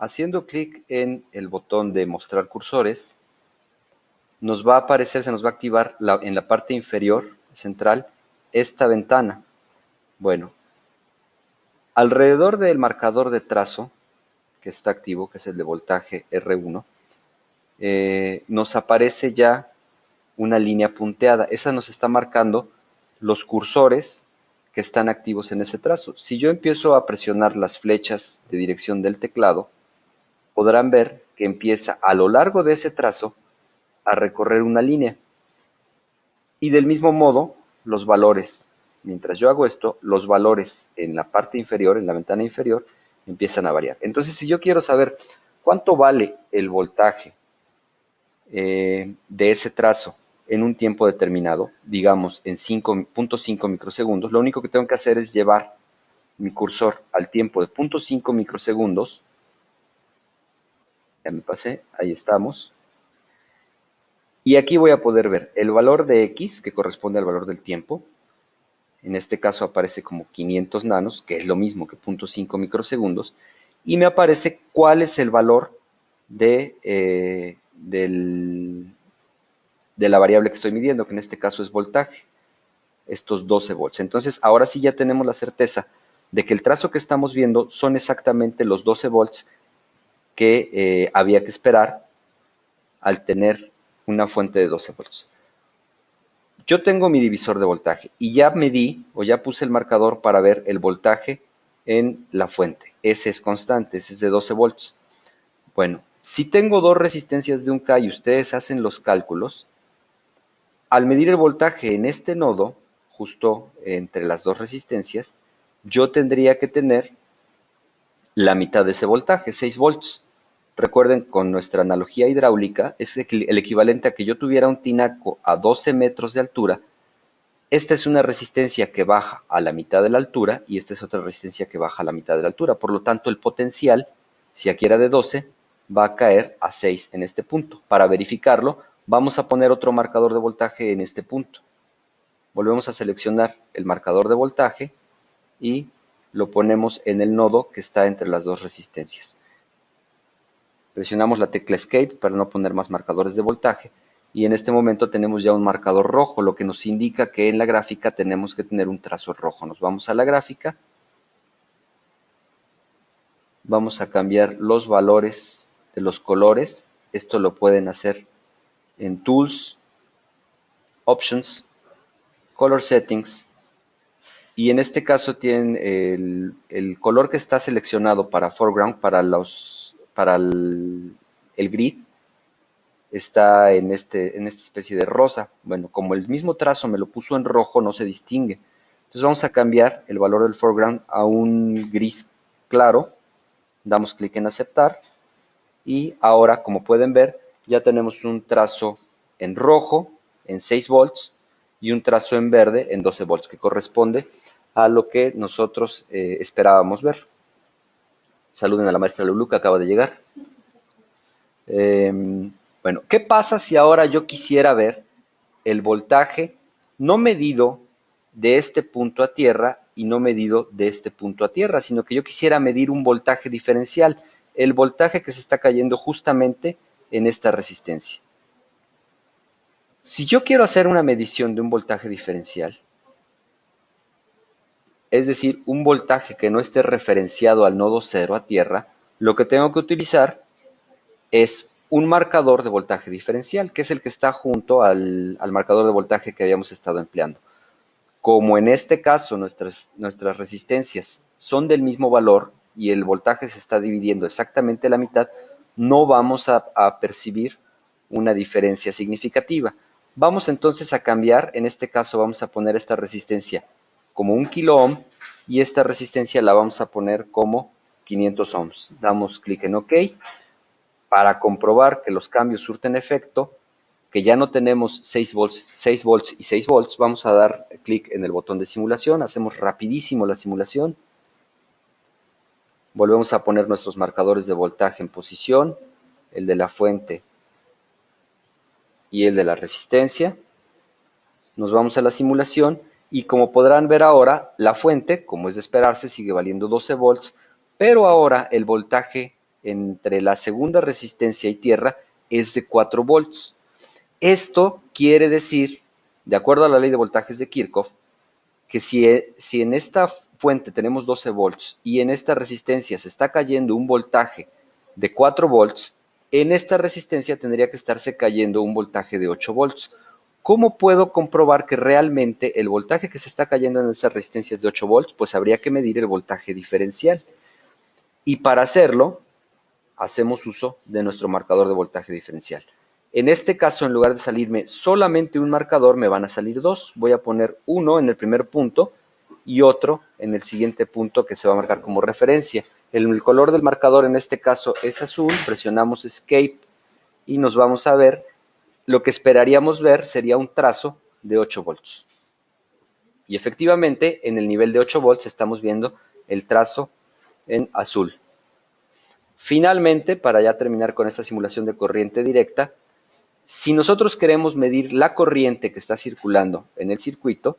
Haciendo clic en el botón de mostrar cursores, nos va a aparecer, se nos va a activar en la parte inferior central esta ventana. Bueno, alrededor del marcador de trazo que está activo, que es el de voltaje R1, nos aparece ya una línea punteada. Esa nos está marcando los cursores que están activos en ese trazo. Si yo empiezo a presionar las flechas de dirección del teclado, podrán ver que empieza a lo largo de ese trazo a recorrer una línea. Y del mismo modo, los valores, mientras yo hago esto, los valores en la parte inferior, en la ventana inferior, empiezan a variar. Entonces, si yo quiero saber cuánto vale el voltaje de ese trazo en un tiempo determinado, digamos en 5.5 microsegundos, lo único que tengo que hacer es llevar mi cursor al tiempo de 0.5 microsegundos. Ya me pasé, ahí estamos. Y aquí voy a poder ver el valor de X, que corresponde al valor del tiempo. En este caso aparece como 500 nanos, que es lo mismo que 0.5 microsegundos. Y me aparece cuál es el valor de la variable que estoy midiendo, que en este caso es voltaje, estos 12 volts. Entonces, ahora sí ya tenemos la certeza de que el trazo que estamos viendo son exactamente los 12 volts que había que esperar al tener una fuente de 12 volts. Yo tengo mi divisor de voltaje y ya medí o ya puse el marcador para ver el voltaje en la fuente. Ese es constante, ese es de 12 volts. Bueno, si tengo dos resistencias de 1K y ustedes hacen los cálculos, al medir el voltaje en este nodo, justo entre las dos resistencias, yo tendría que tener la mitad de ese voltaje, 6 volts. Recuerden, con nuestra analogía hidráulica, es el equivalente a que yo tuviera un tinaco a 12 metros de altura. Esta es una resistencia que baja a la mitad de la altura y esta es otra resistencia que baja a la mitad de la altura. Por lo tanto, el potencial, si aquí era de 12, va a caer a 6 en este punto. Para verificarlo, vamos a poner otro marcador de voltaje en este punto. Volvemos a seleccionar el marcador de voltaje y lo ponemos en el nodo que está entre las dos resistencias. Presionamos la tecla Escape para no poner más marcadores de voltaje y en este momento tenemos ya un marcador rojo, lo que nos indica que en la gráfica tenemos que tener un trazo rojo. Nos vamos a la gráfica, vamos a cambiar los valores de los colores. Esto lo pueden hacer en Tools, Options, Color Settings, y en este caso tienen el color que está seleccionado para foreground, para el grid, está en esta especie de rosa. Bueno, como el mismo trazo me lo puso en rojo, no se distingue. Entonces vamos a cambiar el valor del foreground a un gris claro. Damos clic en aceptar. Y ahora, como pueden ver, ya tenemos un trazo en rojo en 6 volts y un trazo en verde en 12 volts, que corresponde a lo que nosotros esperábamos ver. Saluden a la maestra Lulu, que acaba de llegar. Bueno, ¿qué pasa si ahora yo quisiera ver el voltaje no medido de este punto a tierra y no medido de este punto a tierra, sino que yo quisiera medir un voltaje diferencial, el voltaje que se está cayendo justamente en esta resistencia? Si yo quiero hacer una medición de un voltaje diferencial, es decir, un voltaje que no esté referenciado al nodo 0 a tierra, lo que tengo que utilizar es un marcador de voltaje diferencial, que es el que está junto al marcador de voltaje que habíamos estado empleando. Como en este caso nuestras resistencias son del mismo valor y el voltaje se está dividiendo exactamente la mitad, no vamos a percibir una diferencia significativa. Vamos entonces a cambiar, en este caso vamos a poner esta resistencia como 1 kilo ohm y esta resistencia la vamos a poner como 500 ohms. Damos clic en OK. Para comprobar que los cambios surten efecto, que ya no tenemos 6 volts y 6 volts, vamos a dar clic en el botón de simulación, hacemos rapidísimo la simulación, volvemos a poner nuestros marcadores de voltaje en posición, el de la fuente y el de la resistencia, nos vamos a la simulación y como podrán ver ahora, la fuente, como es de esperarse, sigue valiendo 12 volts, pero ahora el voltaje entre la segunda resistencia y tierra es de 4 volts. Esto quiere decir, de acuerdo a la ley de voltajes de Kirchhoff, que si en esta fuente tenemos 12 volts y en esta resistencia se está cayendo un voltaje de 4 volts, en esta resistencia tendría que estarse cayendo un voltaje de 8 volts. ¿Cómo puedo comprobar que realmente el voltaje que se está cayendo en esa resistencia es de 8 volts? Pues habría que medir el voltaje diferencial. Y para hacerlo, hacemos uso de nuestro marcador de voltaje diferencial. En este caso, en lugar de salirme solamente un marcador, me van a salir dos. Voy a poner uno en el primer punto y otro en el siguiente punto que se va a marcar como referencia. El color del marcador en este caso es azul, presionamos Escape y nos vamos a ver, lo que esperaríamos ver sería un trazo de 8 volts. Y efectivamente, en el nivel de 8 volts estamos viendo el trazo en azul. Finalmente, para ya terminar con esta simulación de corriente directa, si nosotros queremos medir la corriente que está circulando en el circuito,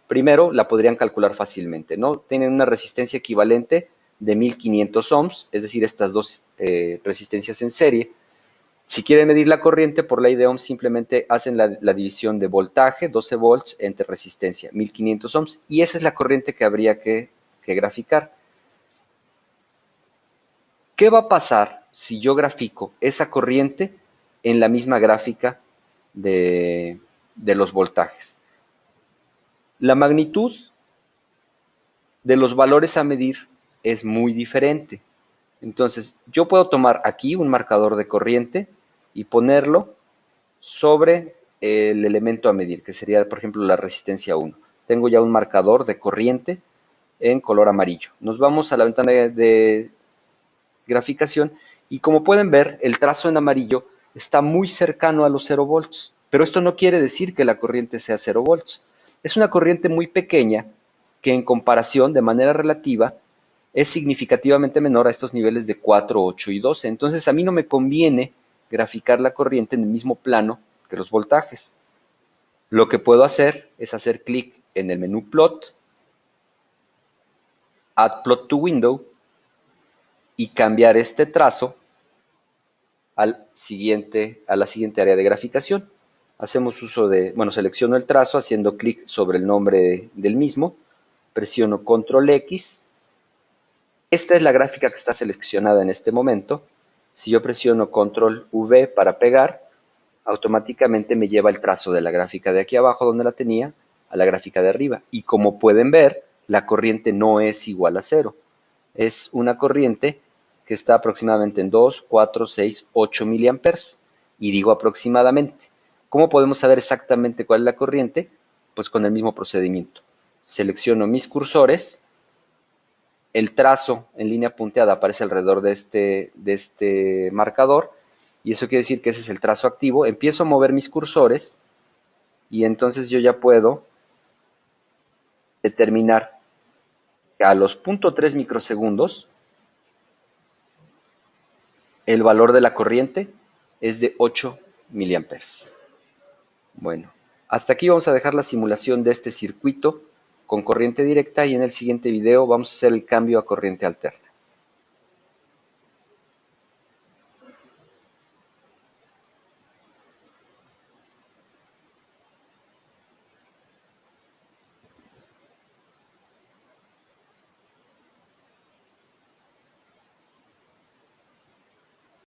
primero la podrían calcular fácilmente, ¿no? Tienen una resistencia equivalente de 1500 ohms, es decir, estas dos resistencias en serie. Si quieren medir la corriente por ley de Ohm, simplemente hacen la división de voltaje, 12 volts, entre resistencia, 1500 ohms, y esa es la corriente que habría que graficar. ¿Qué va a pasar si yo grafico esa corriente en la misma gráfica de los voltajes? La magnitud de los valores a medir es muy diferente. Entonces, yo puedo tomar aquí un marcador de corriente y ponerlo sobre el elemento a medir, que sería, por ejemplo, la resistencia 1. Tengo ya un marcador de corriente en color amarillo. Nos vamos a la ventana de graficación y como pueden ver, el trazo en amarillo está muy cercano a los 0 volts, pero esto no quiere decir que la corriente sea 0 volts. Es una corriente muy pequeña que en comparación, de manera relativa, es significativamente menor a estos niveles de 4, 8 y 12. Entonces a mí no me conviene graficar la corriente en el mismo plano que los voltajes. Lo que puedo hacer es hacer clic en el menú Plot, Add Plot to Window y cambiar este trazo a la siguiente área de graficación. Hacemos uso de, selecciono el trazo haciendo clic sobre el nombre del mismo, presiono Control X. Esta es la gráfica que está seleccionada en este momento. Si yo presiono Control V para pegar, automáticamente me lleva el trazo de la gráfica de aquí abajo donde la tenía a la gráfica de arriba. Y como pueden ver, la corriente no es igual a cero. Es una corriente que está aproximadamente en 2, 4, 6, 8 miliamperes. Y digo aproximadamente. ¿Cómo podemos saber exactamente cuál es la corriente? Pues con el mismo procedimiento. Selecciono mis cursores. El trazo en línea punteada aparece alrededor de este marcador. Y eso quiere decir que ese es el trazo activo. Empiezo a mover mis cursores. Y entonces yo ya puedo determinar que a los 0.3 microsegundos el valor de la corriente es de 8 miliamperes. Bueno, hasta aquí vamos a dejar la simulación de este circuito con corriente directa y en el siguiente video vamos a hacer el cambio a corriente alterna.